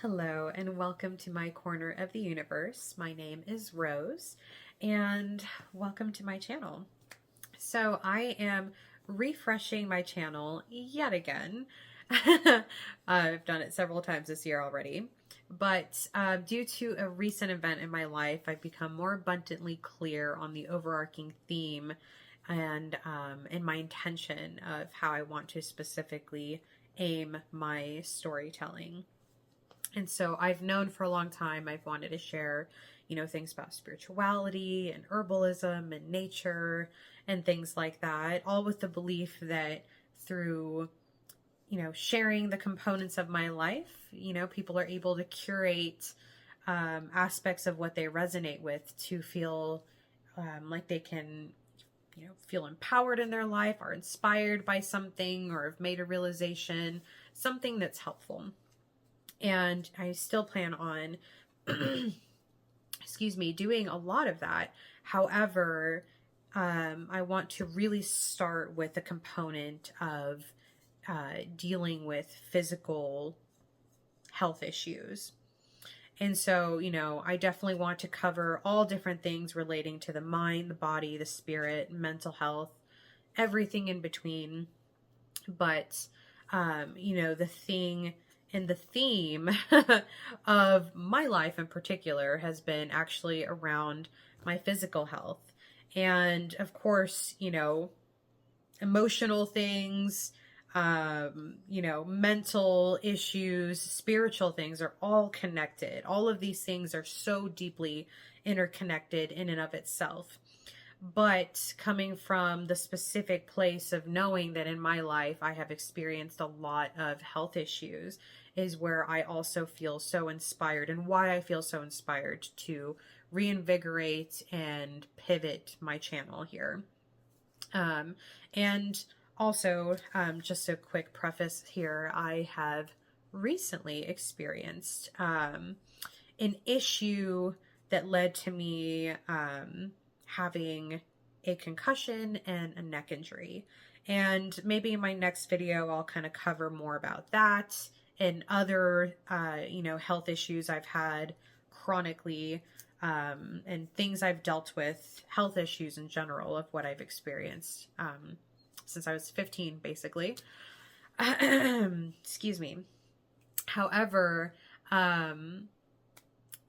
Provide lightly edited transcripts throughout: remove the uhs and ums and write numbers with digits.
Hello, and welcome to my corner of the universe. My name is Rose, and welcome to my channel. So, I am refreshing my channel yet again. I've done it several times this year already, but due to a recent event in my life, I've become more abundantly clear on the overarching theme and in my intention of how I want to specifically aim my storytelling. And so I've known for a long time I've wanted to share, things about spirituality and herbalism and nature and things like that, all with the belief that through, sharing the components of my life, people are able to curate aspects of what they resonate with to feel like they can, feel empowered in their life, are inspired by something, or have made a realization, something that's helpful. And I still plan on, doing a lot of that. However, I want to really start with the component of dealing with physical health issues. And so, I definitely want to cover all different things relating to the mind, the body, the spirit, mental health, everything in between. But, the thing and the theme of my life in particular has been actually around my physical health. And of course, emotional things, mental issues, spiritual things are all connected. All of these things are so deeply interconnected in and of itself. But coming from the specific place of knowing that in my life I have experienced a lot of health issues is where I also feel so inspired, and why I feel so inspired to reinvigorate and pivot my channel here. And also, just a quick preface here, I have recently experienced an issue that led to me having a concussion and a neck injury. And maybe in my next video, I'll kind of cover more about that and other, health issues I've had chronically, and things I've dealt with, health issues in general of what I've experienced since I was 15, basically. Excuse me. However,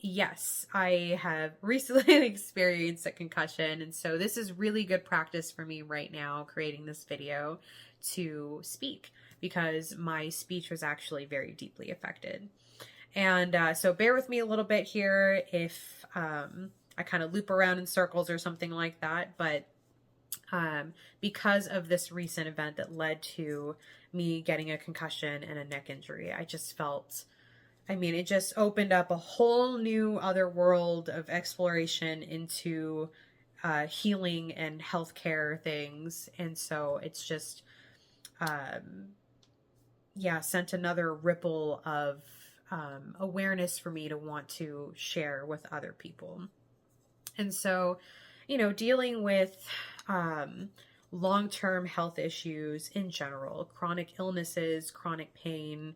yes, I have recently experienced a concussion, and so this is really good practice for me right now, creating this video to speak, because my speech was actually very deeply affected. And so bear with me a little bit here if I kind of loop around in circles or something like that, but because of this recent event that led to me getting a concussion and a neck injury, I just felt... it just opened up a whole new other world of exploration into healing and healthcare things. And so it's just, sent another ripple of awareness for me to want to share with other people. And so, dealing with long-term health issues in general, chronic illnesses, chronic pain,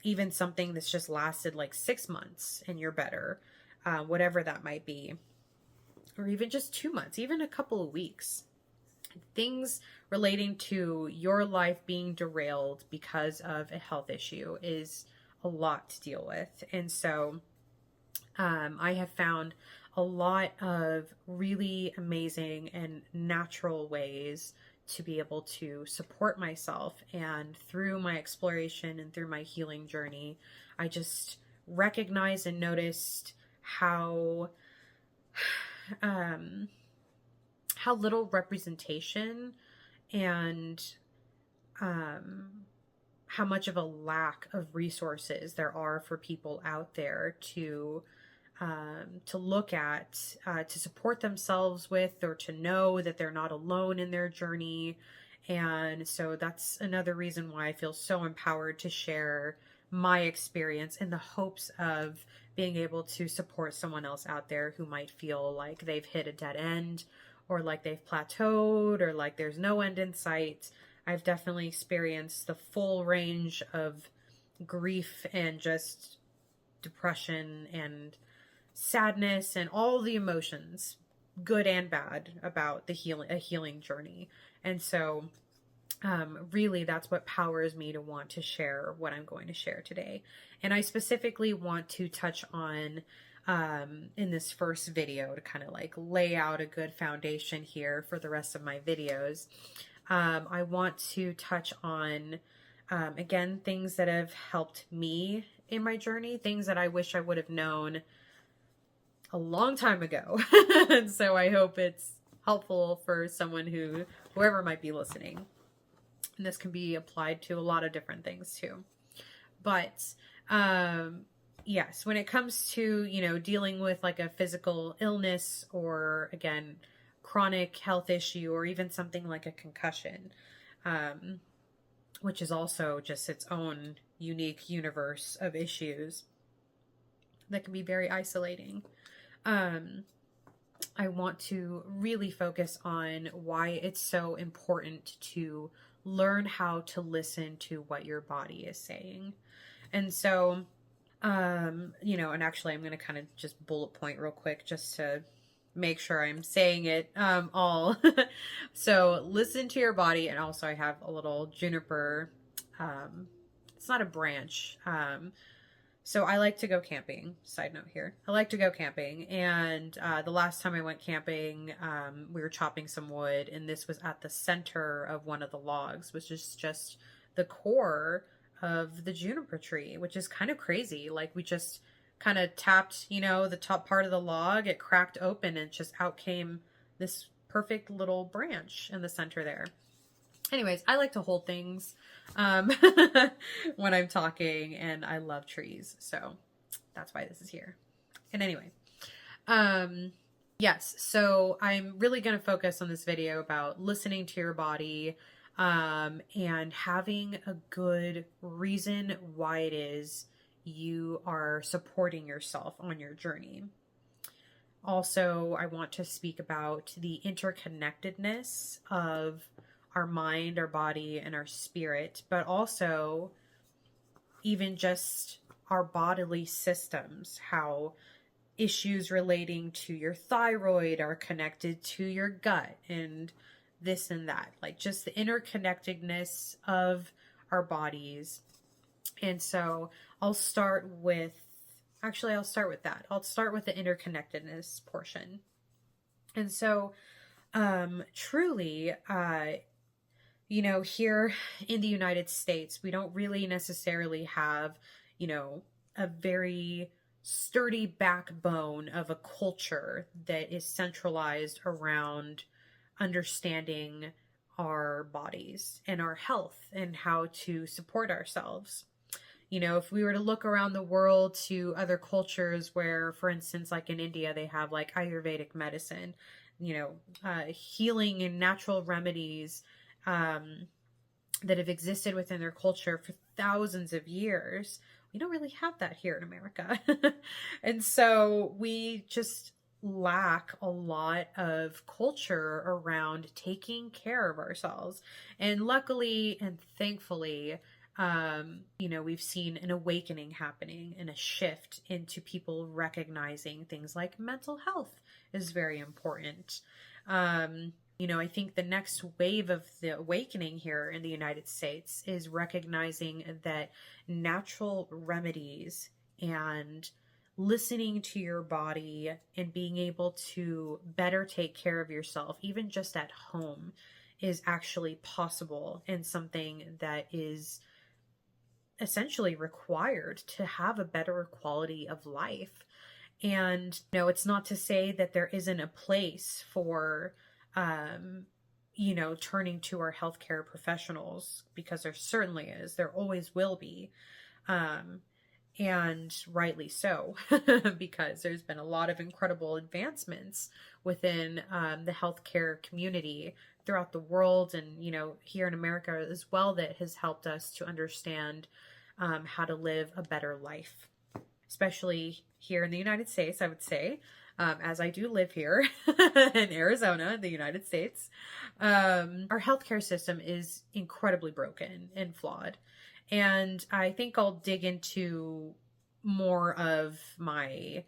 even something that's just lasted like 6 months and you're better, whatever that might be, or even just 2 months, even a couple of weeks. Things relating to your life being derailed because of a health issue is a lot to deal with. And so I have found a lot of really amazing and natural ways to be able to support myself. And through my exploration and through my healing journey, I just recognized and noticed how little representation and how much of a lack of resources there are for people out there to look at, to support themselves with, or to know that they're not alone in their journey. And so that's another reason why I feel so empowered to share my experience in the hopes of being able to support someone else out there who might feel like they've hit a dead end, or like they've plateaued, or like there's no end in sight. I've definitely experienced the full range of grief and just depression and sadness and all the emotions, good and bad, about a healing journey. And so really that's what powers me to want to share what I'm going to share today. And I specifically want to touch on in this first video, to kind of like lay out a good foundation here for the rest of my videos. I want to touch on again, things that have helped me in my journey, things that I wish I would have known a long time ago. And so I hope it's helpful for whoever might be listening. And this can be applied to a lot of different things too. But yes, when it comes to, dealing with like a physical illness, or again, chronic health issue, or even something like a concussion, which is also just its own unique universe of issues that can be very isolating. I want to really focus on why it's so important to learn how to listen to what your body is saying. And so, and actually I'm going to kind of just bullet point real quick just to make sure I'm saying it all. So listen to your body. And also I have a little juniper. It's not a branch. So I like to go camping. Side note here. I like to go camping. And the last time I went camping, we were chopping some wood, and this was at the center of one of the logs, which is just the core of the juniper tree, which is kind of crazy. Like, we just kind of tapped, the top part of the log. It cracked open and just out came this perfect little branch in the center there. Anyways, I like to hold things when I'm talking, and I love trees. So that's why this is here. And anyway, yes, so I'm really going to focus on this video about listening to your body and having a good reason why it is you are supporting yourself on your journey. Also, I want to speak about the interconnectedness of our mind, our body, and our spirit, but also even just our bodily systems, how issues relating to your thyroid are connected to your gut and this and that, like just the interconnectedness of our bodies. And so I'll start with that. I'll start with the interconnectedness portion. And so truly, here in the United States, we don't really necessarily have, a very sturdy backbone of a culture that is centralized around understanding our bodies and our health and how to support ourselves. If we were to look around the world to other cultures where, for instance, like in India, they have like Ayurvedic medicine, healing and natural remedies that have existed within their culture for thousands of years. We don't really have that here in America. And so we just lack a lot of culture around taking care of ourselves. And luckily and thankfully, we've seen an awakening happening and a shift into people recognizing things like mental health is very important. I think the next wave of the awakening here in the United States is recognizing that natural remedies and listening to your body and being able to better take care of yourself, even just at home, is actually possible and something that is essentially required to have a better quality of life. And, it's not to say that there isn't a place for turning to our healthcare professionals, because there certainly is. There always will be. And rightly so, because there's been a lot of incredible advancements within the healthcare community throughout the world, and, here in America as well, that has helped us to understand how to live a better life, especially here in the United States, I would say. As I do live here in Arizona, the United States, our healthcare system is incredibly broken and flawed. And I think I'll dig into more of my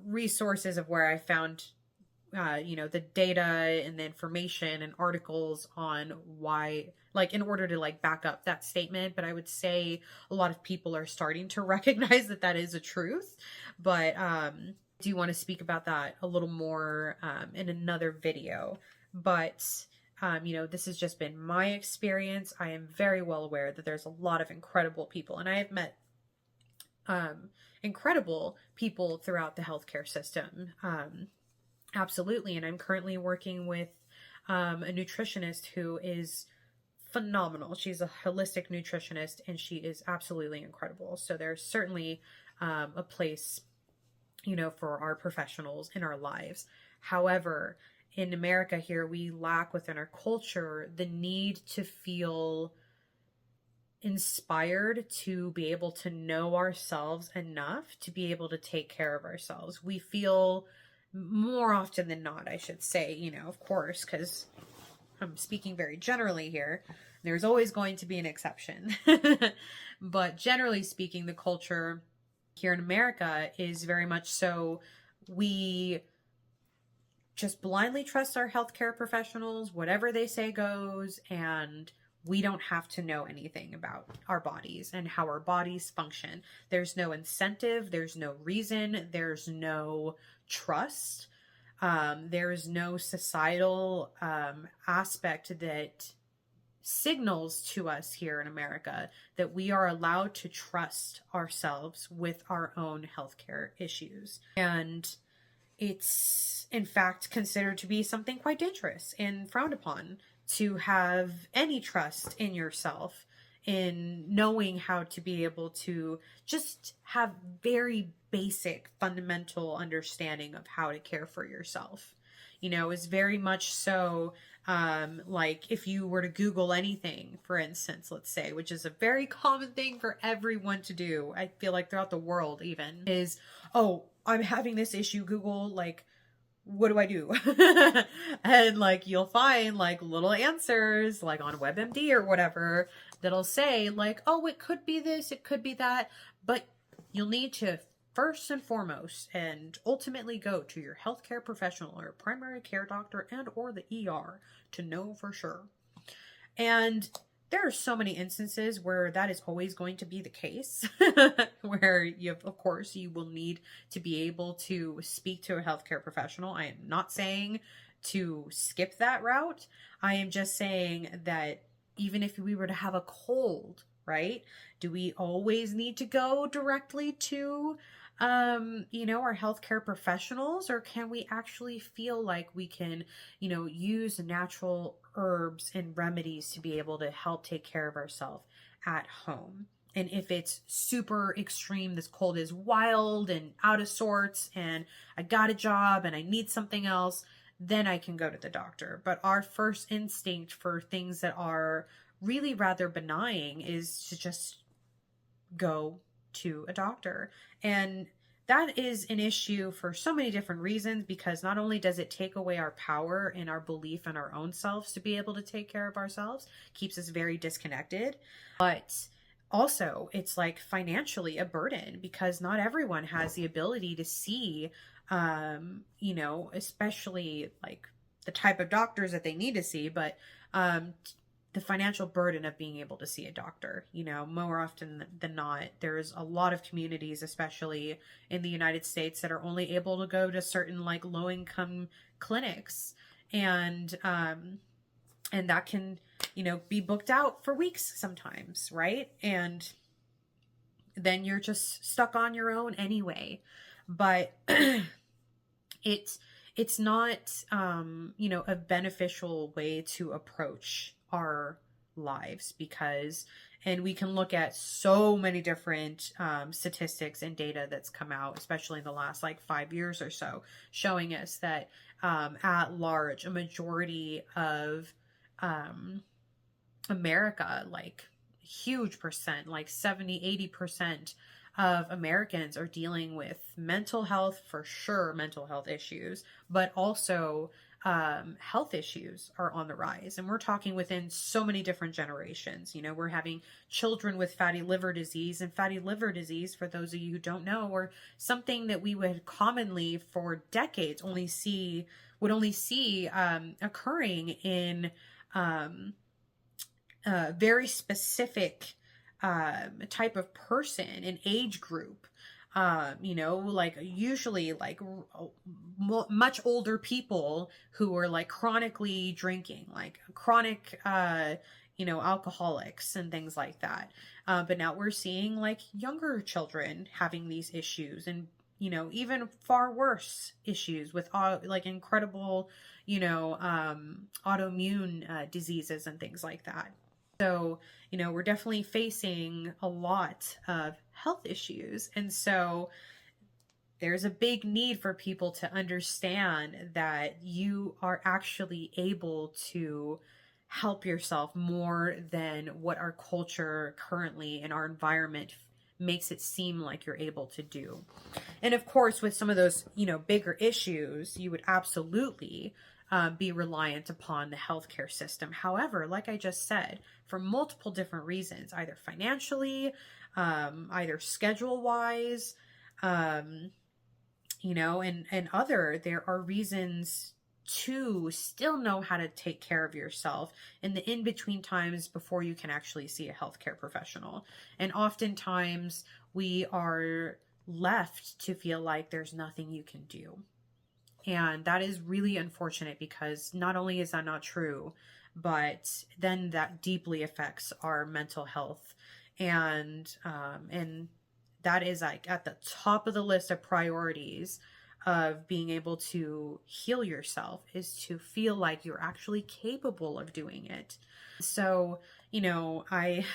resources of where I found the data and the information and articles on why, like, in order to like back up that statement. But I would say a lot of people are starting to recognize that that is a truth. But do you want to speak about that a little more in another video? But this has just been my experience. I am very well aware that there's a lot of incredible people, and I have met incredible people throughout the healthcare system. Absolutely. And I'm currently working with a nutritionist who is phenomenal. She's a holistic nutritionist, and she is absolutely incredible. So there's certainly a place, for our professionals in our lives. However, in America here, we lack within our culture the need to feel inspired to be able to know ourselves enough to be able to take care of ourselves. We feel, more often than not, I should say, of course, because I'm speaking very generally here. There's always going to be an exception. But generally speaking, the culture here in America is very much so we just blindly trust our healthcare professionals. Whatever they say goes, and we don't have to know anything about our bodies and how our bodies function. There's no incentive. There's no reason. There's no trust. There's no societal aspect that signals to us here in America that we are allowed to trust ourselves with our own healthcare issues. And it's, in fact, considered to be something quite dangerous and frowned upon to have any trust in yourself, in knowing how to be able to just have very basic fundamental understanding of how to care for yourself. Is very much so like if you were to Google anything, for instance, let's say, which is a very common thing for everyone to do, I feel like throughout the world even, is, oh, I'm having this issue, Google, like, what do I do? And like, you'll find like little answers like on WebMD or whatever that'll say like, oh, it could be this, it could be that, but you'll need to first and foremost and ultimately go to your healthcare professional or primary care doctor and or the ER to know for sure. And there are so many instances where that is always going to be the case, where of course, you will need to be able to speak to a healthcare professional. I am not saying to skip that route. I am just saying that even if we were to have a cold, right? Do we always need to go directly to, our healthcare professionals, or can we actually feel like we can, use natural herbs and remedies to be able to help take care of ourselves at home? And if it's super extreme, this cold is wild and out of sorts, and I got a job and I need something else, then I can go to the doctor. But our first instinct for things that are really rather benign is to just go to a doctor. And that is an issue for so many different reasons, because not only does it take away our power and our belief in our own selves to be able to take care of ourselves, keeps us very disconnected, but also it's like financially a burden, because not everyone has the ability to see, especially like the type of doctors that they need to see, but the financial burden of being able to see a doctor. More often than not, there's a lot of communities, especially in the United States, that are only able to go to certain like low income clinics, and that can, be booked out for weeks sometimes, right? And then you're just stuck on your own anyway. But it's not, a beneficial way to approach our lives, and we can look at so many different statistics and data that's come out, especially in the last like 5 years or so, showing us that at large, a majority of America, like huge percent, like 70-80% of Americans are dealing with mental health, for sure, mental health issues, but also health issues are on the rise. And we're talking within so many different generations. You know, we're having children with fatty liver disease, and fatty liver disease, for those of you who don't know, or something that we would commonly for decades would only see occurring in very specific type of person, an age group. You know, like usually like much older people who are like chronically drinking, like chronic, you know, alcoholics and things like that. But now we're seeing like younger children having these issues, and, you know, even far worse issues with like incredible, you know, autoimmune diseases and things like that. So, you know, we're definitely facing a lot of health issues. And so there's a big need for people to understand that you are actually able to help yourself more than what our culture currently and our environment makes it seem like you're able to do. And of course, with some of those, you know, bigger issues, you would absolutely be reliant upon the healthcare system. However, like I just said, for multiple different reasons, either financially, either schedule wise, you know, and other, there are reasons to still know how to take care of yourself in the in-between times before you can actually see a healthcare professional. And oftentimes we are left to feel like there's nothing you can do. And that is really unfortunate, because not only is that not true, but then that deeply affects our mental health. And that is like at the top of the list of priorities of being able to heal yourself, is to feel like you're actually capable of doing it. So, you know,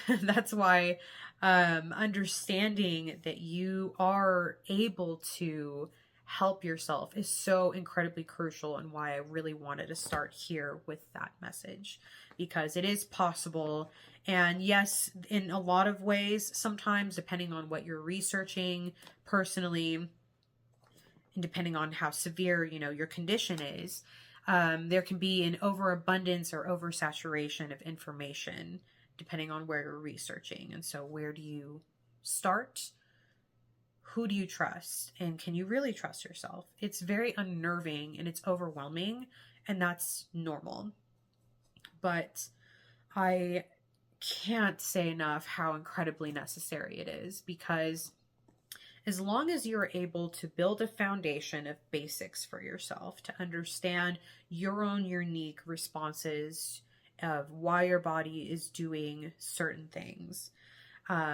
that's why understanding that you are able to help yourself is so incredibly crucial, and why I really wanted to start here with that message, because it is possible. And yes, in a lot of ways, sometimes depending on what you're researching personally, and depending on how severe, you know, your condition is, there can be an overabundance or oversaturation of information depending on where you're researching. And so where do you start? Who do you trust? And can you really trust yourself? It's very unnerving and it's overwhelming, and that's normal. But I can't say enough how incredibly necessary it is, because as long as you're able to build a foundation of basics for yourself, to understand your own unique responses of why your body is doing certain things,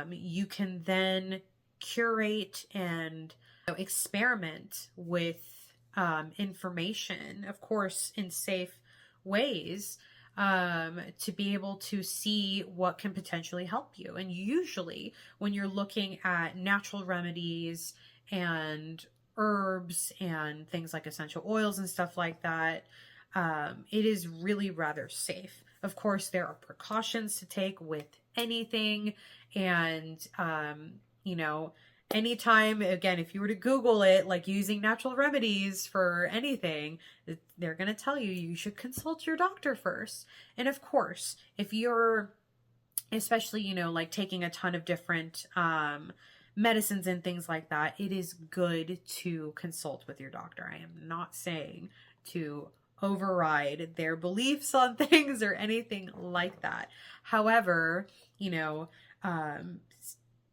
you can then curate and, you know, experiment with information, of course, in safe ways, to be able to see what can potentially help you. And usually when you're looking at natural remedies and herbs and things like essential oils and stuff like that, it is really rather safe. Of course, there are precautions to take with anything. And, you know, anytime, again, if you were to Google it, like using natural remedies for anything, they're going to tell you you should consult your doctor first. And of course, if you're, especially, you know, like taking a ton of different medicines and things like that, it is good to consult with your doctor. I am not saying to override their beliefs on things or anything like that. However, you know,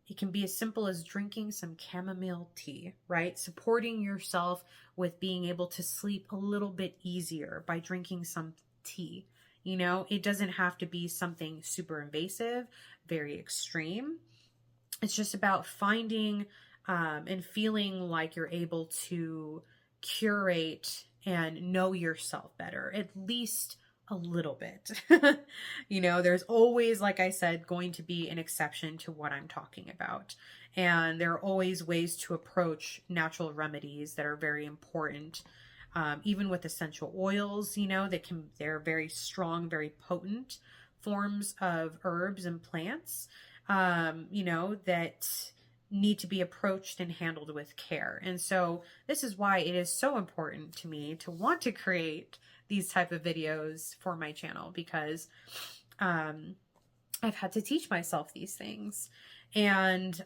it can be as simple as drinking some chamomile tea, right? Supporting yourself with being able to sleep a little bit easier by drinking some tea. You know, it doesn't have to be something super invasive, very extreme. It's just about finding and feeling like you're able to curate and know yourself better, at least a little bit. You know, there's always, like I said, going to be an exception to what I'm talking about. And there are always ways to approach natural remedies that are very important. Even with essential oils, you know, they're very strong, very potent forms of herbs and plants, you know, that need to be approached and handled with care. And so this is why it is so important to me to want to create these type of videos for my channel because I've had to teach myself these things. And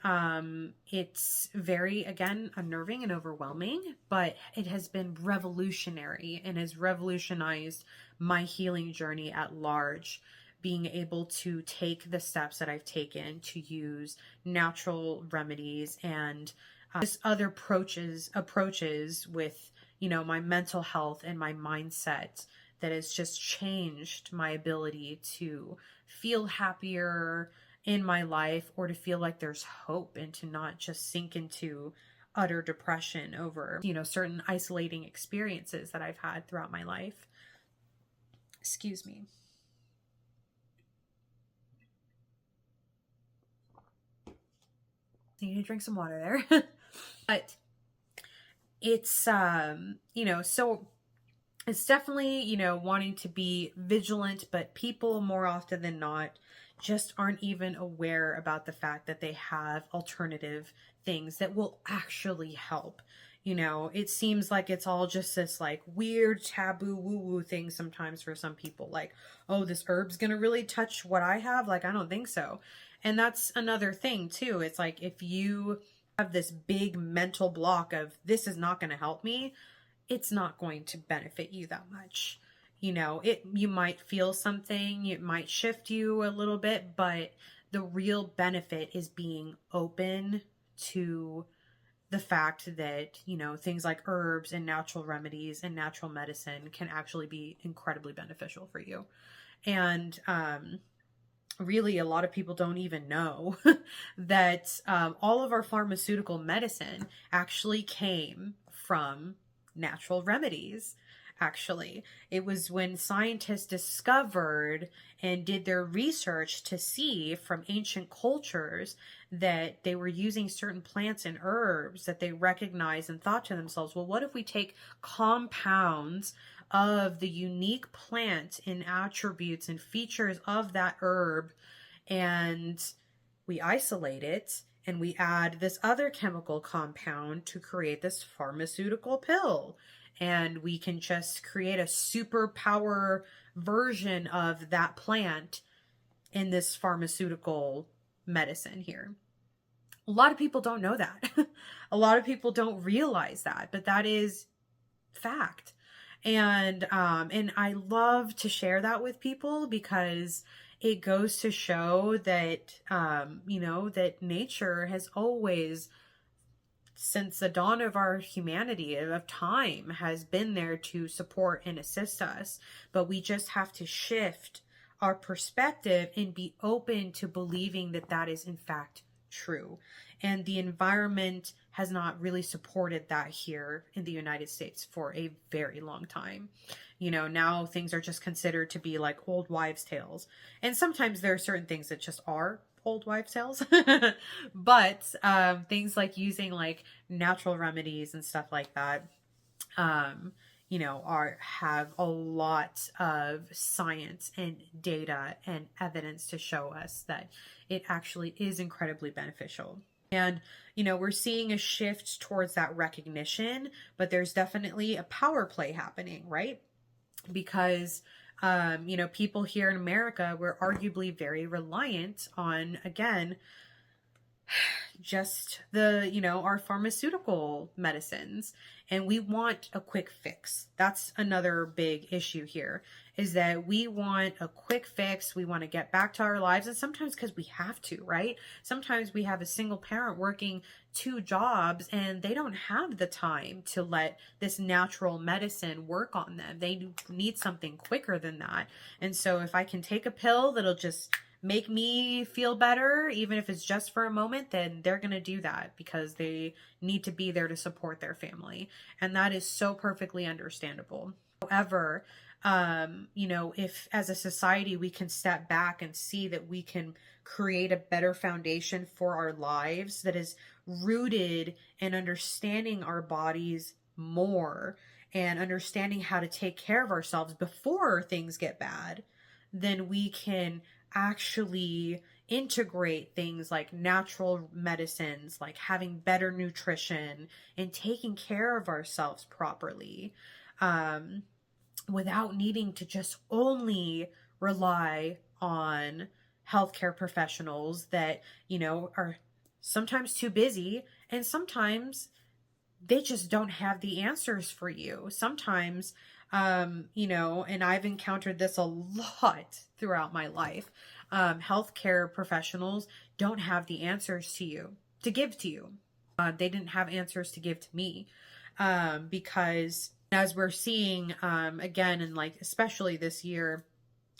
it's very, again, unnerving and overwhelming, but it has been revolutionary and has revolutionized my healing journey at large. Being able to take the steps that I've taken to use natural remedies and just other approaches with, my mental health and my mindset that has just changed my ability to feel happier in my life, or to feel like there's hope and to not just sink into utter depression over, certain isolating experiences that I've had throughout my life. Excuse me. I need to drink some water there. But it's, so it's definitely, wanting to be vigilant, but people more often than not just aren't even aware about the fact that they have alternative things that will actually help. It seems like it's all just this like weird taboo woo-woo thing sometimes for some people. Like, oh, this herb's gonna really touch what I have? Like, I don't think so. And that's another thing too. It's like, if you have this big mental block of this is not gonna help me, it's not going to benefit you that much. You might feel something, it might shift you a little bit, but the real benefit is being open to the fact that, things like herbs and natural remedies and natural medicine can actually be incredibly beneficial for you. And, really, a lot of people don't even know that all of our pharmaceutical medicine actually came from natural remedies. Actually, it was when scientists discovered and did their research to see from ancient cultures that they were using certain plants and herbs that they recognized and thought to themselves, well, what if we take compounds of the unique plant and attributes and features of that herb and we isolate it and we add this other chemical compound to create this pharmaceutical pill? And we can just create a superpower version of that plant in this pharmaceutical medicine here. A lot of people don't know that. A lot of people don't realize that, but that is fact. And I love to share that with people because it goes to show that, that nature has always, since the dawn of our humanity, of time, has been there to support and assist us. But we just have to shift our perspective and be open to believing that that is in fact true. And the environment has not really supported that here in the United States for a very long time. Now things are just considered to be like old wives' tales. And sometimes there are certain things that just are old wives' tales. But things like using like natural remedies and stuff like that, have a lot of science and data and evidence to show us that it actually is incredibly beneficial. And, we're seeing a shift towards that recognition, but there's definitely a power play happening, right? Because, people here in America, we're arguably very reliant on, again, just our pharmaceutical medicines, and we want a quick fix. That's another big issue here, is that we want a quick fix. We want to get back to our lives. And sometimes because we have to, right? Sometimes we have a single parent working 2 jobs and they don't have the time to let this natural medicine work on them. They need something quicker than that. And so if I can take a pill that'll just make me feel better, even if it's just for a moment, then they're going to do that because they need to be there to support their family. And that is so perfectly understandable. However, if as a society we can step back and see that we can create a better foundation for our lives that is rooted in understanding our bodies more and understanding how to take care of ourselves before things get bad, then we can actually integrate things like natural medicines, like having better nutrition and taking care of ourselves properly. without needing to just only rely on healthcare professionals that, are sometimes too busy, and sometimes they just don't have the answers for you. Sometimes, and I've encountered this a lot throughout my life. Healthcare professionals don't have the answers to give to you. They didn't have answers to give to me, because as we're seeing, again, and like, especially this year,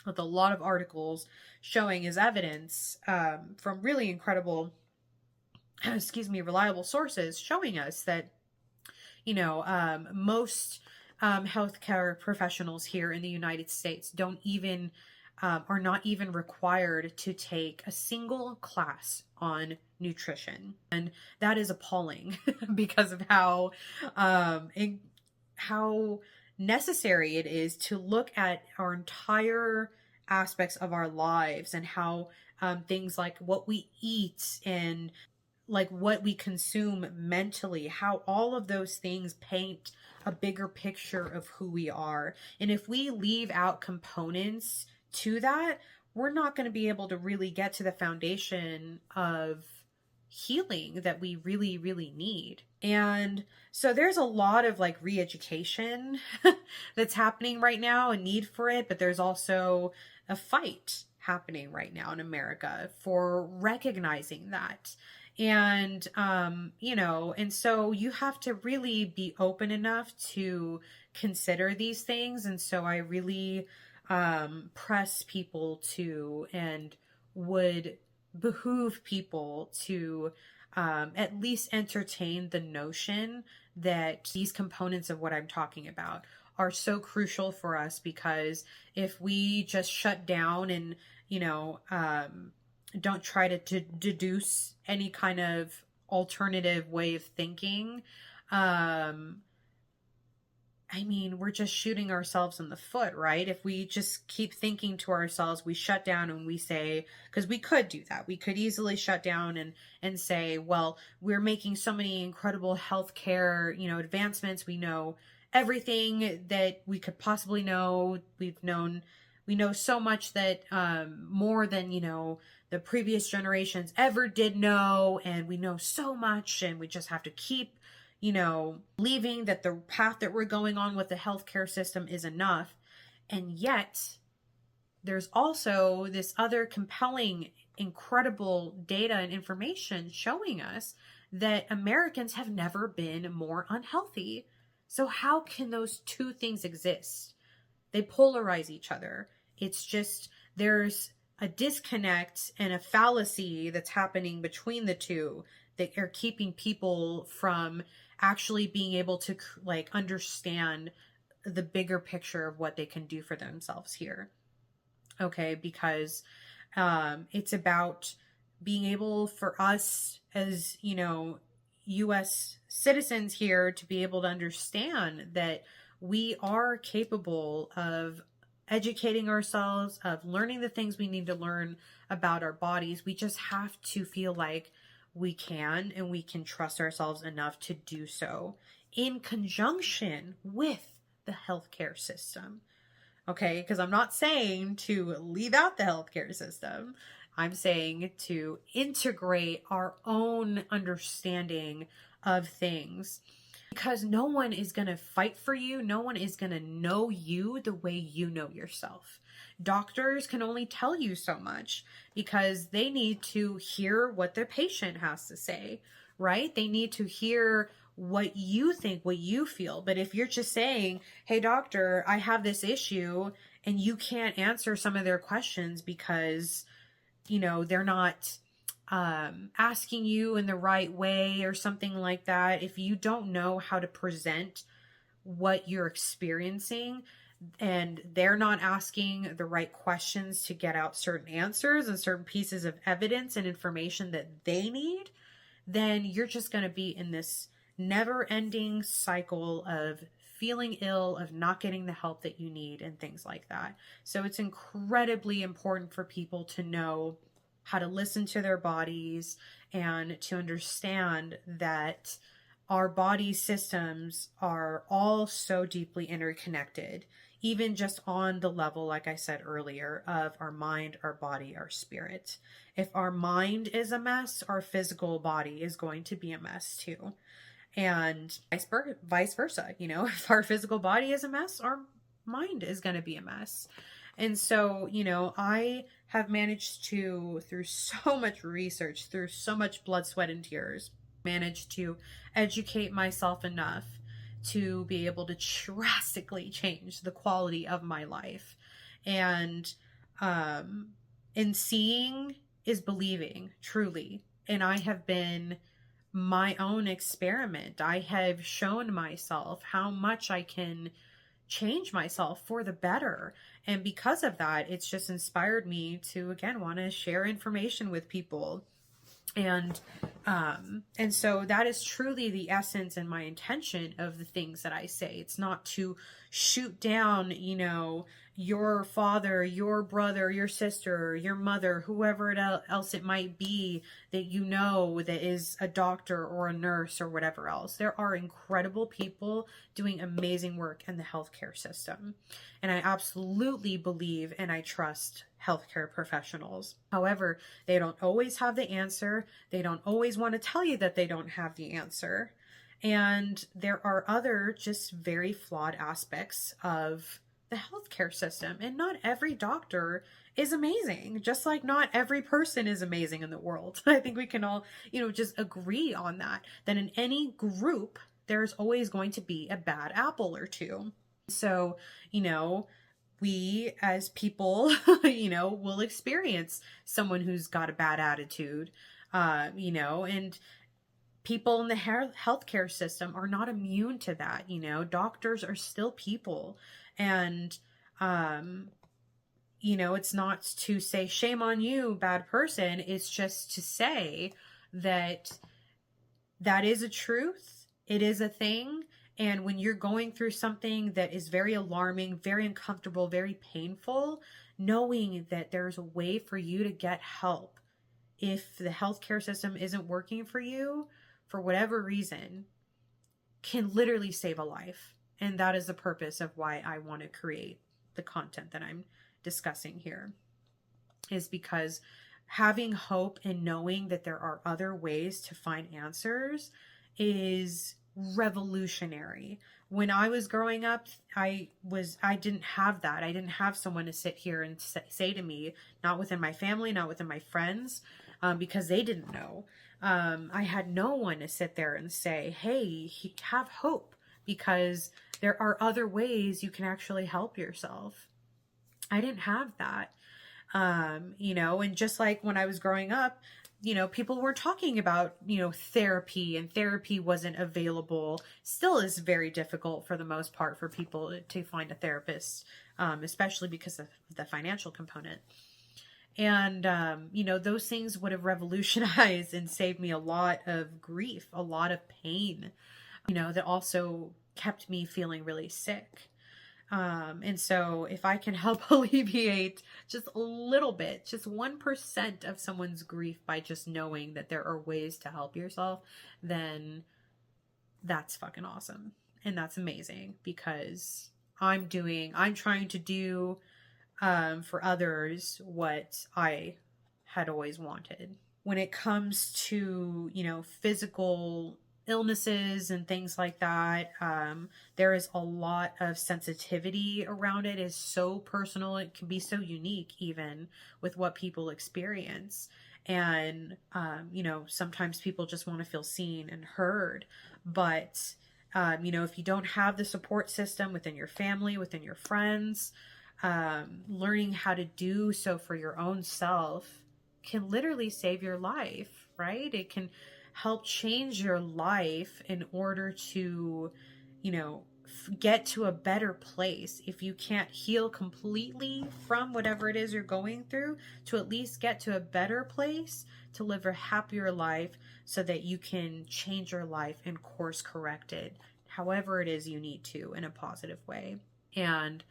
with a lot of articles showing as evidence, from really incredible, reliable sources showing us that, most healthcare professionals here in the United States don't even are not even required to take a single class on nutrition, and that is appalling because of how necessary it is to look at our entire aspects of our lives, and how things like what we eat and like what we consume mentally, how all of those things paint a bigger picture of who we are. And if we leave out components to that, we're not going to be able to really get to the foundation of healing that we really, really need. And so there's a lot of like re-education that's happening right now, a need for it, but there's also a fight happening right now in America for recognizing that. And, and so you have to really be open enough to consider these things. And so I really press people to, and would behoove people to at least entertain the notion that these components of what I'm talking about are so crucial for us, because if we just shut down and, don't try to deduce any kind of alternative way of thinking, we're just shooting ourselves in the foot, right? If we just keep thinking to ourselves, we shut down and we say, because we could do that. We could easily shut down and say, well, we're making so many incredible healthcare, advancements. We know everything that we could possibly know. We know so much that, more than, the previous generations ever did know. And we know so much, and we just have to keep, believing that the path that we're going on with the healthcare system is enough. And yet there's also this other compelling, incredible data and information showing us that Americans have never been more unhealthy. So how can those two things exist? They polarize each other. It's just, there's a disconnect and a fallacy that's happening between the two that are keeping people from actually being able to understand the bigger picture of what they can do for themselves here. Okay, because it's about being able for us as, U.S. citizens here to be able to understand that we are capable of educating ourselves, of learning the things we need to learn about our bodies. We just have to feel like we can, and we can trust ourselves enough to do so in conjunction with the healthcare system. Okay, because I'm not saying to leave out the healthcare system. I'm saying to integrate our own understanding of things, because no one is going to fight for you. No one is going to know you the way you know yourself. Doctors can only tell you so much because they need to hear what the patient has to say, right? They need to hear what you think, what you feel. But if you're just saying, hey, doctor, I have this issue, and you can't answer some of their questions because, they're not asking you in the right way or something like that. If you don't know how to present what you're experiencing, and they're not asking the right questions to get out certain answers and certain pieces of evidence and information that they need, then you're just going to be in this never-ending cycle of feeling ill, of not getting the help that you need, and things like that. So it's incredibly important for people to know how to listen to their bodies, and to understand that our body systems are all so deeply interconnected. even just on the level, like I said earlier, of our mind, our body, our spirit. If our mind is a mess, our physical body is going to be a mess too. And vice versa. You know, if our physical body is a mess, our mind is going to be a mess. And so, you know, I have managed to, through so much research, through so much blood, sweat, and tears, managed to educate myself enough to be able to drastically change the quality of my life. And in seeing is believing, truly. And I have been my own experiment. I have shown myself how much I can change myself for the better. And because of that, it's just inspired me to, again, want to share information with people. And so that is truly the essence and my intention of the things that I say. It's not to shoot down, you know, your father, your brother, your sister, your mother, whoever else it might be that you know that is a doctor or a nurse or whatever else. There are incredible people doing amazing work in the healthcare system. And I absolutely believe and I trust healthcare professionals. However, they don't always have the answer. They don't always want to tell you that they don't have the answer. And there are other just very flawed aspects of the healthcare system. And not every doctor is amazing, just like not every person is amazing in the world. I think we can all, you know, just agree on that, that in any group, there's always going to be a bad apple or two. So, you know, we as people, you know, will experience someone who's got a bad attitude, you know, and people in the healthcare system are not immune to that. You know, doctors are still people. And, you know, it's not to say shame on you, bad person. It's just to say that that is a truth. It is a thing. And when you're going through something that is very alarming, very uncomfortable, very painful, knowing that there's a way for you to get help. If the healthcare system isn't working for you, for whatever reason, can literally save a life. And that is the purpose of why I want to create the content that I'm discussing here, is because having hope and knowing that there are other ways to find answers is revolutionary. When I was growing up, I didn't have that. I didn't have someone to sit here and say to me, not within my family, not within my friends, because they didn't know. I had no one to sit there and say, hey, have hope, because there are other ways you can actually help yourself. I didn't have that. You know, and just like when I was growing up, you know, people were talking about, you know, therapy, and therapy wasn't available. Still is very difficult for the most part for people to find a therapist, especially because of the financial component. And, you know, those things would have revolutionized and saved me a lot of grief, a lot of pain, you know, that also kept me feeling really sick. And so if I can help alleviate just a little bit, just 1% of someone's grief by just knowing that there are ways to help yourself, then that's fucking awesome. And that's amazing, because I'm trying to do, for others what I had always wanted. When it comes to, you know, physical illnesses and things like that, there is a lot of sensitivity around it. It is so personal. It can be so unique even with what people experience. And, you know, sometimes people just want to feel seen and heard. But, you know, if you don't have the support system within your family, within your friends, learning how to do so for your own self can literally save your life, right? It can help change your life in order to, you know, get to a better place. If you can't heal completely from whatever it is you're going through, to at least get to a better place, to live a happier life, so that you can change your life and course correct it however it is you need to, in a positive way. And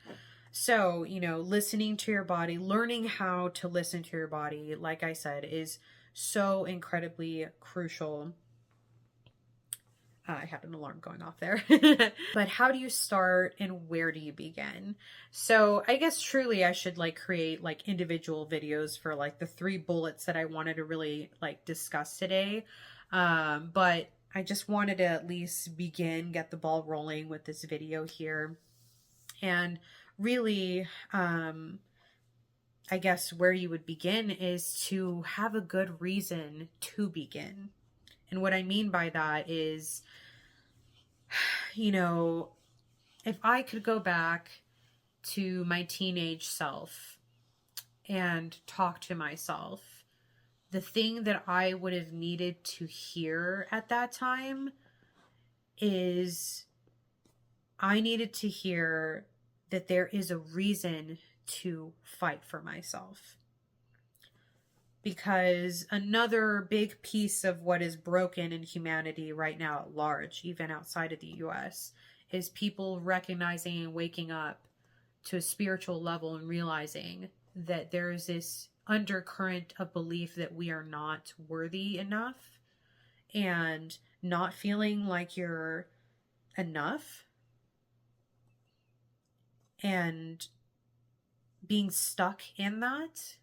so, you know, listening to your body, learning how to listen to your body, like I said, is so incredibly crucial. I had an alarm going off there. But how do you start and where do you begin? So I guess truly I should like create like individual videos for like the 3 bullets that I wanted to really like discuss today. But I just wanted to at least begin, get the ball rolling with this video here. And really, I guess where you would begin is to have a good reason to begin. And what I mean by that is, you know, if I could go back to my teenage self and talk to myself, the thing that I would have needed to hear at that time is I needed to hear that there is a reason to fight for myself. Because another big piece of what is broken in humanity right now at large, even outside of the US, is people recognizing and waking up to a spiritual level and realizing that there is this undercurrent of belief that we are not worthy enough and not feeling like you're enough and being stuck in that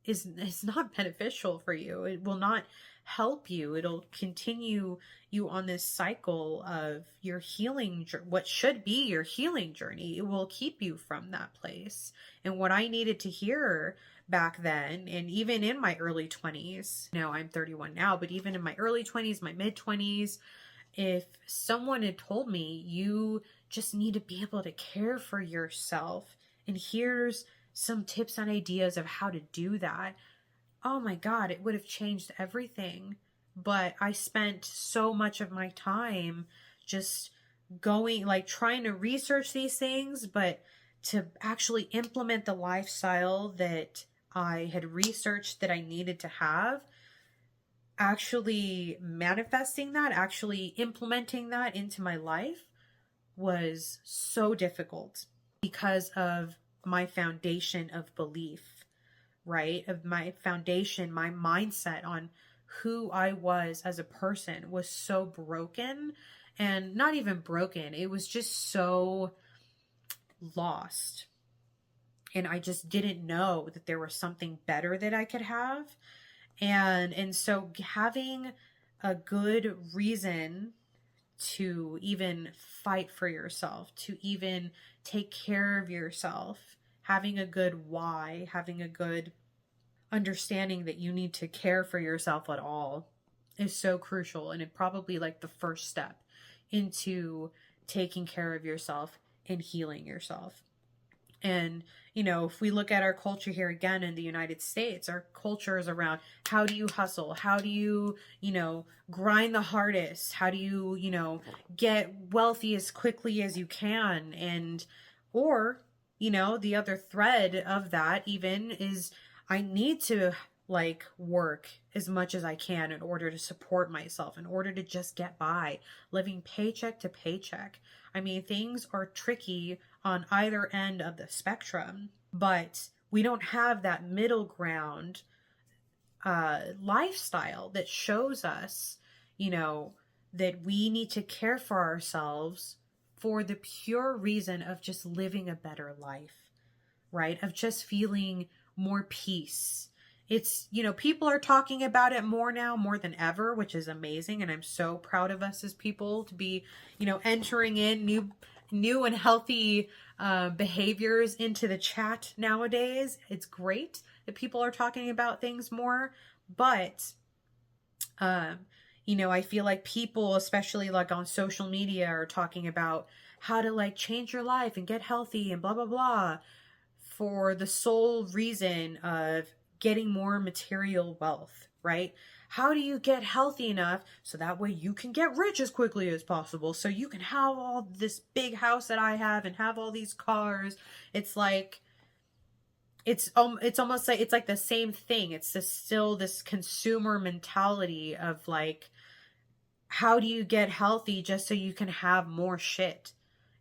is not beneficial for you. It will not help you. It'll continue you on this cycle of your healing, what should be your healing journey. It will keep you from that place. And what I needed to hear back then, and even in my early 20s, now I'm 31 now, but even in my early 20s, my mid 20s, if someone had told me you just need to be able to care for yourself, and here's some tips and ideas of how to do that, oh my God, it would have changed everything. But I spent so much of my time just going, like trying to research these things, but to actually implement the lifestyle that I had researched that I needed to have, actually manifesting that, actually implementing that into my life was so difficult because of my foundation of belief, right? Of my foundation, my mindset on who I was as a person was so broken, and not even broken. It was just so lost. And I just didn't know that there was something better that I could have. And so having a good reason to even fight for yourself, to even take care of yourself, having a good why, having a good understanding that you need to care for yourself at all is so crucial. And it probably like the first step into taking care of yourself and healing yourself. And, you know, if we look at our culture here again in the United States, our culture is around how do you hustle? How do you, you know, grind the hardest? How do you, you know, get wealthy as quickly as you can? And, or, you know, the other thread of that even is I need to like work as much as I can in order to support myself, in order to just get by, living paycheck to paycheck. I mean, things are tricky on either end of the spectrum, but we don't have that middle ground lifestyle that shows us, you know, that we need to care for ourselves for the pure reason of just living a better life, right? Of just feeling more peace. It's, you know, people are talking about it more now, more than ever, which is amazing. And I'm so proud of us as people to be, you know, entering in new and healthy behaviors into the chat nowadays. It's great that people are talking about things more, but, you know, I feel like people, especially like on social media, are talking about how to like change your life and get healthy and blah, blah, blah, for the sole reason of getting more material wealth, right? How do you get healthy enough so that way you can get rich as quickly as possible, so you can have all this big house that I have and have all these cars? It's like, it's almost like, it's like the same thing. It's just still this consumer mentality of like, how do you get healthy just so you can have more shit?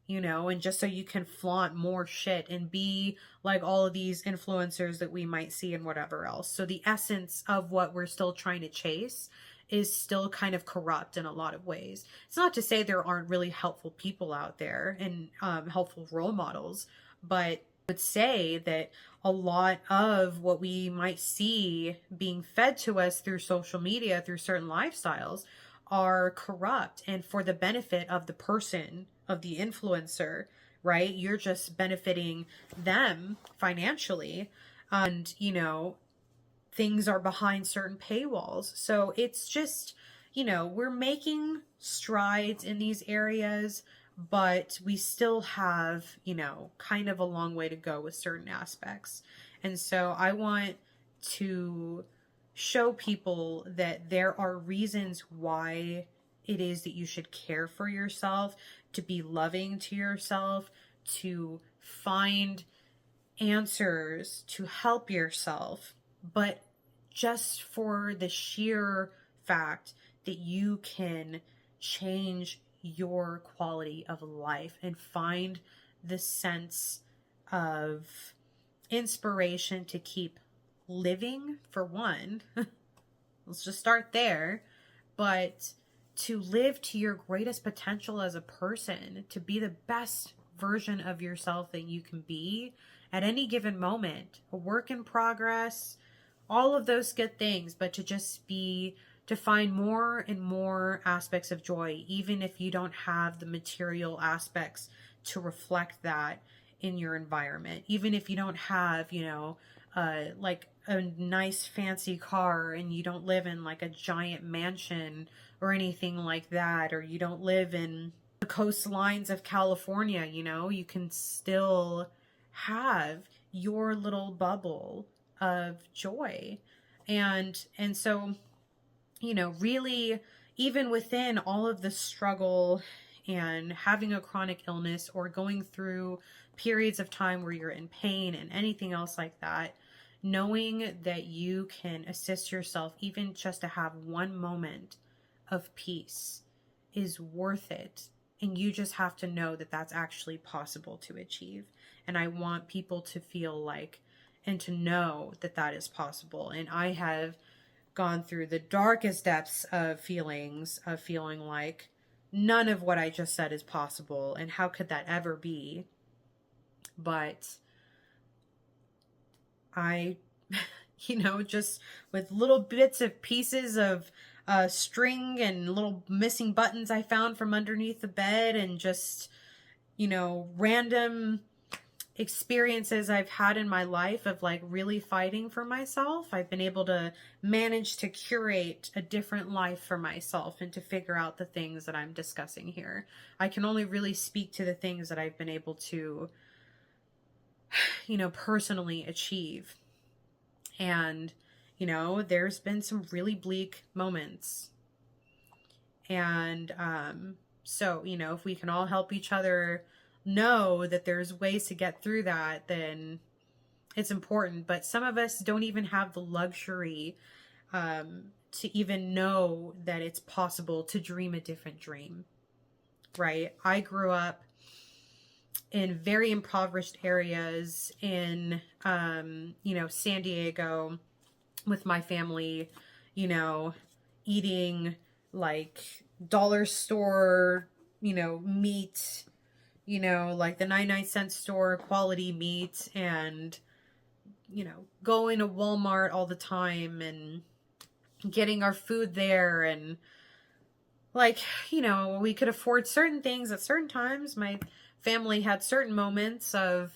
You know, and just so you can flaunt more shit and be like all of these influencers that we might see and whatever else. So the essence of what we're still trying to chase is still kind of corrupt in a lot of ways. It's not to say there aren't really helpful people out there and helpful role models, but I would say that a lot of what we might see being fed to us through social media, through certain lifestyles, are corrupt and for the benefit of the person, of the influencer, right? You're just benefiting them financially. And, things are behind certain paywalls. So it's just, we're making strides in these areas, but we still have, kind of a long way to go with certain aspects. And so I want to show people that there are reasons why it is that you should care for yourself, to be loving to yourself, to find answers to help yourself, but just for the sheer fact that you can change your quality of life and find the sense of inspiration to keep living, for one. Let's just start there. But to live to your greatest potential as a person, to be the best version of yourself that you can be at any given moment, a work in progress, all of those good things, but to find more and more aspects of joy, even if you don't have the material aspects to reflect that in your environment, even if you don't have, like a nice fancy car and you don't live in like a giant mansion or anything like that, or you don't live in the coastlines of California, you can still have your little bubble of joy. And so, really, even within all of the struggle and having a chronic illness or going through periods of time where you're in pain and anything else like that, knowing that you can assist yourself even just to have one moment of peace is worth it. And you just have to know that that's actually possible to achieve. And I want people to feel like and to know that that is possible. And I have gone through the darkest depths of feelings of feeling like none of what I just said is possible. And how could that ever be? But I, just with little bits of pieces of string and little missing buttons I found from underneath the bed and just, random experiences I've had in my life of like really fighting for myself, I've been able to manage to curate a different life for myself and to figure out the things that I'm discussing here. I can only really speak to the things that I've been able to, personally achieve. And, there's been some really bleak moments. And so, if we can all help each other know that there's ways to get through that, then it's important. But some of us don't even have the luxury to even know that it's possible to dream a different dream, right? I grew up in very impoverished areas in, San Diego with my family, eating like dollar store, meat, like the 99-cent store quality meat, and, going to Walmart all the time and getting our food there. And like, we could afford certain things at certain times. My family had certain moments of,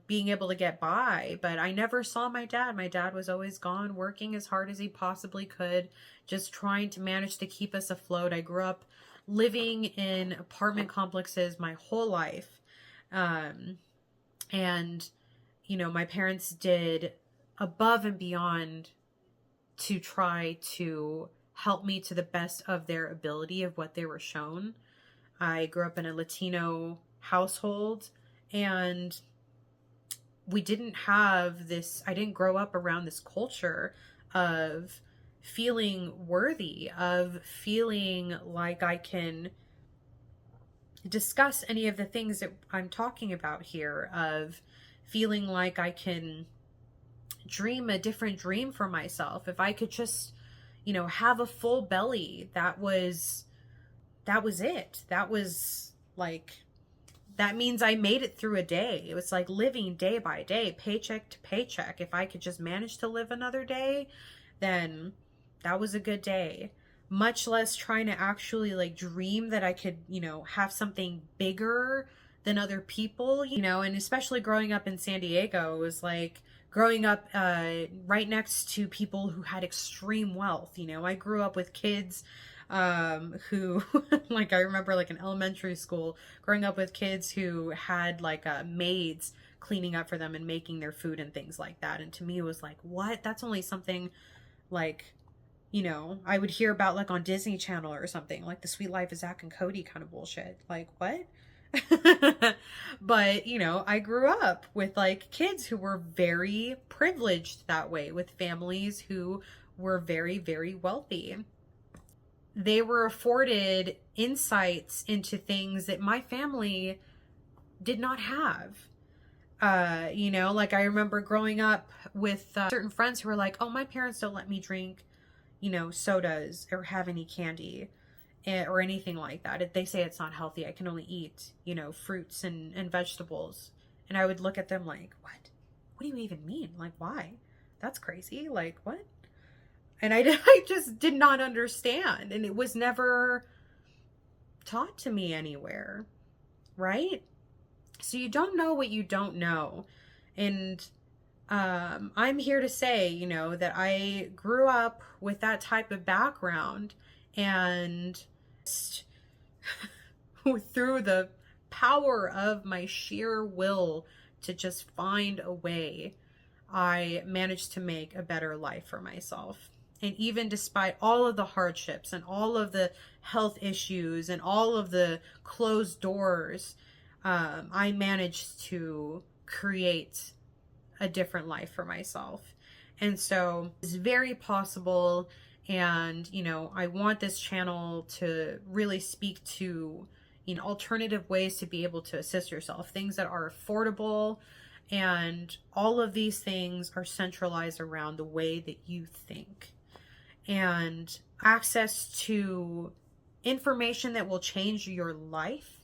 being able to get by, but I never saw my dad. My dad was always gone, working as hard as he possibly could, just trying to manage to keep us afloat. I grew up living in apartment complexes my whole life. And, my parents did above and beyond to try to help me to the best of their ability of what they were shown. I grew up in a Latino household, and we didn't have this, I didn't grow up around this culture of feeling worthy, of feeling like I can discuss any of the things that I'm talking about here, of feeling like I can dream a different dream for myself. If I could just, have a full belly. That was it. That was like, that means I made it through a day. It was like living day by day, paycheck to paycheck. If I could just manage to live another day, then that was a good day. Much less trying to actually like dream that I could, have something bigger than other people, and especially growing up in San Diego, it was like growing up right next to people who had extreme wealth. I grew up with kids who like, I remember like in elementary school growing up with kids who had like maids cleaning up for them and making their food and things like that. And to me it was like, what? That's only something like, I would hear about like on Disney Channel or something, like the Sweet Life of Zach and Cody kind of bullshit. Like, what? But I grew up with like kids who were very privileged that way, with families who were very, very wealthy. They were afforded insights into things that my family did not have. Like I remember growing up with certain friends who were like, oh, my parents don't let me drink, sodas or have any candy or anything like that. If they say it's not healthy, I can only eat, fruits and vegetables. And I would look at them like, what? What do you even mean? Like, why? That's crazy. Like, what? And I just did not understand. And it was never taught to me anywhere, right? So you don't know what you don't know. And I'm here to say, that I grew up with that type of background, and through the power of my sheer will to just find a way, I managed to make a better life for myself. And even despite all of the hardships and all of the health issues and all of the closed doors, I managed to create a different life for myself. And so it's very possible. And, I want this channel to really speak to, alternative ways to be able to assist yourself, things that are affordable. And all of these things are centralized around the way that you think, and access to information that will change your life,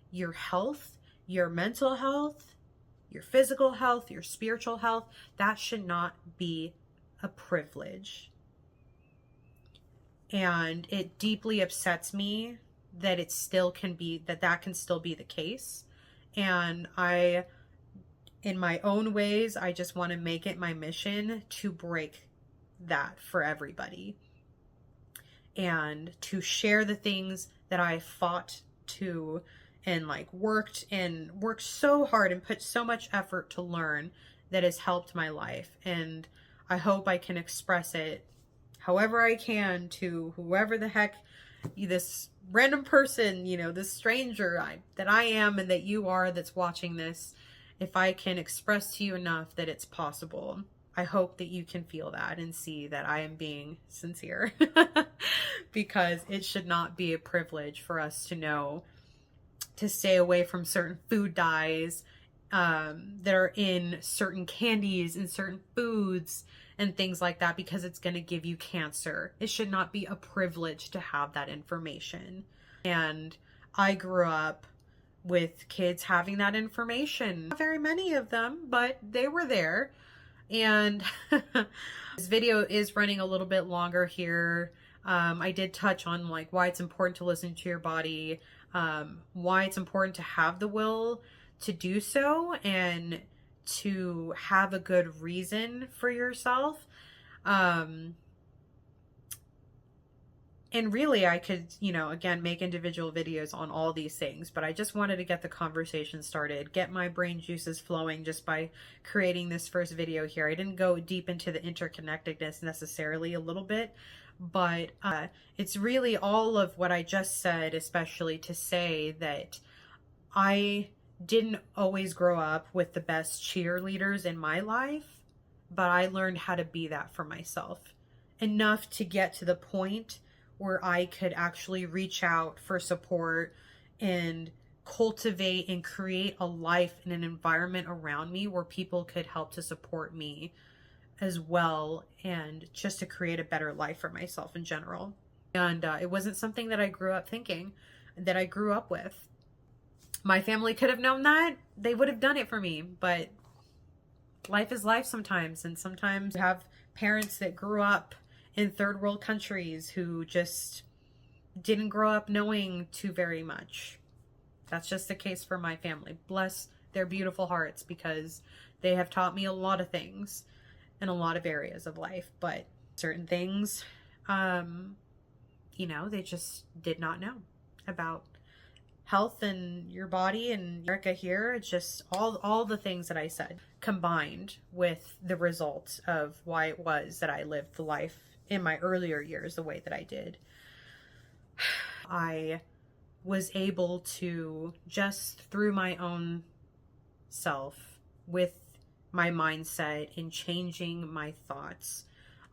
your health, your mental health, your physical health, your spiritual health. That should not be a privilege. And it deeply upsets me that it still can be, that can still be the case. And in my own ways, I just want to make it my mission to break that for everybody, and to share the things that I fought to, and like worked so hard and put so much effort to learn, that has helped my life. And I hope I can express it however I can to whoever the heck this random person, this stranger that I am and that you are that's watching this. If I can express to you enough that it's possible, I hope that you can feel that and see that I am being sincere. Because it should not be a privilege for us to know to stay away from certain food dyes that are in certain candies and certain foods and things like that, because it's going to give you cancer. It should not be a privilege to have that information. And I grew up with kids having that information. Not very many of them, but they were there. And this video is running a little bit longer here. I did touch on like why it's important to listen to your body, why it's important to have the will to do so, and to have a good reason for yourself. And really I could, again, make individual videos on all these things, but I just wanted to get the conversation started, get my brain juices flowing just by creating this first video here. I didn't go deep into the interconnectedness necessarily, a little bit, but it's really all of what I just said, especially to say that I didn't always grow up with the best cheerleaders in my life, but I learned how to be that for myself enough to get to the point where I could actually reach out for support and cultivate and create a life and an environment around me where people could help to support me as well, and just to create a better life for myself in general. And it wasn't something that I grew up thinking, that I grew up with. My family could have known that. They would have done it for me, but life is life sometimes. And sometimes you have parents that grew up in third world countries who just didn't grow up knowing too very much. That's just the case for my family. Bless their beautiful hearts, because they have taught me a lot of things in a lot of areas of life, but certain things, you know, they just did not know about health and your body. And Erica here, it's just all the things that I said combined with the results of why it was that I lived the life in my earlier years the way that I did. I was able to, just through my own self, with my mindset and changing my thoughts,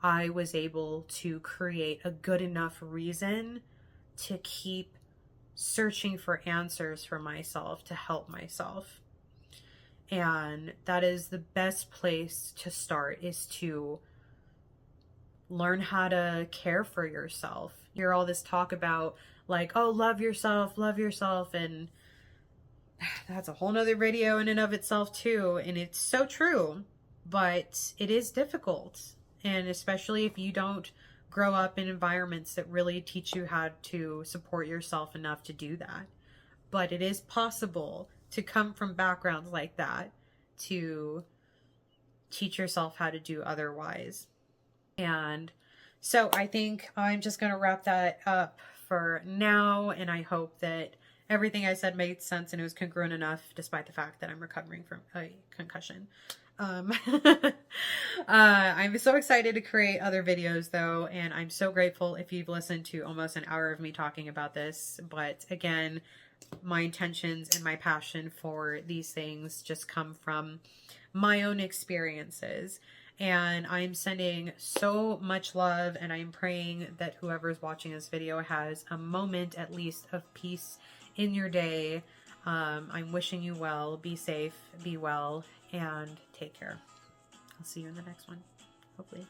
I was able to create a good enough reason to keep searching for answers for myself, to help myself. And that is the best place to start, is to learn how to care for yourself. You hear all this talk about, like, oh, love yourself, and that's a whole nother video in and of itself too. And it's so true, but it is difficult. And especially if you don't grow up in environments that really teach you how to support yourself enough to do that. But it is possible to come from backgrounds like that to teach yourself how to do otherwise. And so I think I'm just going to wrap that up for now. And I hope that everything I said made sense and it was congruent enough, despite the fact that I'm recovering from a concussion. I'm so excited to create other videos though, and I'm so grateful if you've listened to almost an hour of me talking about this. But again, my intentions and my passion for these things just come from my own experiences. And I'm sending so much love, and I'm praying that whoever's watching this video has a moment at least of peace in your day. I'm wishing you well. Be safe, be well, and take care. I'll see you in the next one, hopefully.